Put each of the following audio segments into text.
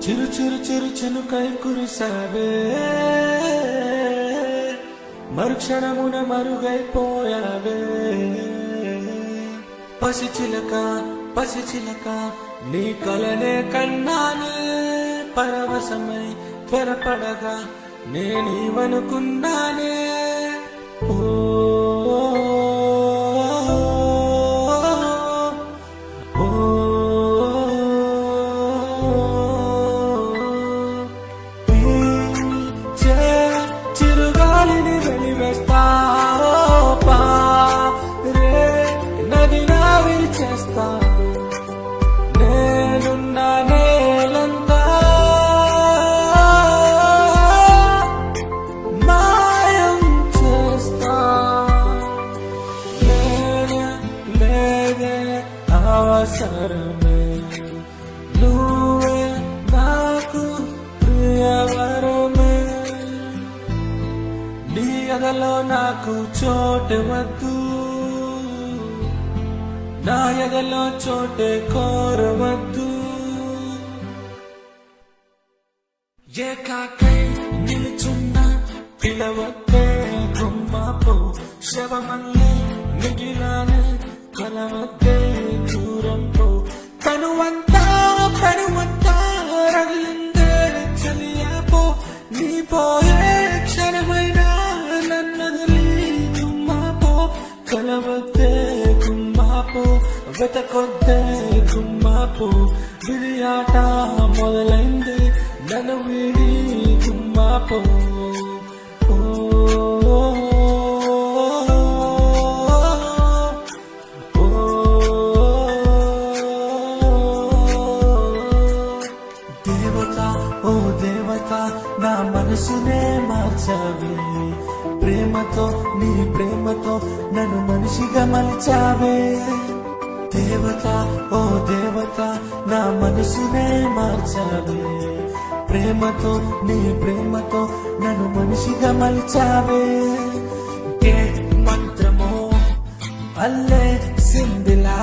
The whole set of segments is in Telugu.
చిరు చిరు చిరు చినుకై కురిసావే, మరుక్షణమున మరుగైపోయావే. పసిచిలక పసిచిలక నీ కలనే కన్నానే, పరవశమై త్వరపడగా నేనీవనుకున్నానే. ఓ చిరుగాలిని వెలివేస్తావో పారే, నది నావిరి చేస్తా నేనున్న నేలంతా మాయం చేస్తా. లేదే లేదే అవసరమే, నువ్వే నాకు ప్రియవరమే. నీ ఎదలో నాకు చోటు వద్దు, నా ఎదలో చోటే కోరవద్దు. ఏకాకై నిలుచున్న పిలవద్దే గుమ్మపో, శవమల్లే మిగిలానే కలవద్దే దూరం పో. తనువంతా రగిలిందే చలియాపో, నీ పోయే క్షణమైనా నన్నదిలి గుమ్మపో. కలవద్దే గుమ్మపో, వెతకొద్దే గుమ్మపో. విడియాట మొదలైంది నన్ను వీడి గుమ్మపో. ఓ దేవత నా మనసునే మార్చావే, ప్రేమతో నీ ప్రేమతో నన్ను మనిషిగా మలిచావే. దేవత ఓ దేవత నా మనసునే మార్చావే, ప్రేమతో నీ ప్రేమతో నన్ను మనిషిగా మలిచావే. ఏ మంత్రమో అల్లే సిందిలా,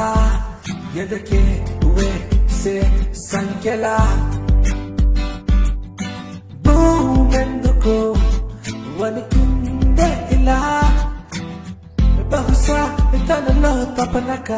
ఎదకే వేసే సంఖ్యలా. భూమెందుకో వణికిందే ఇలా, బహుశా తనలో తపనక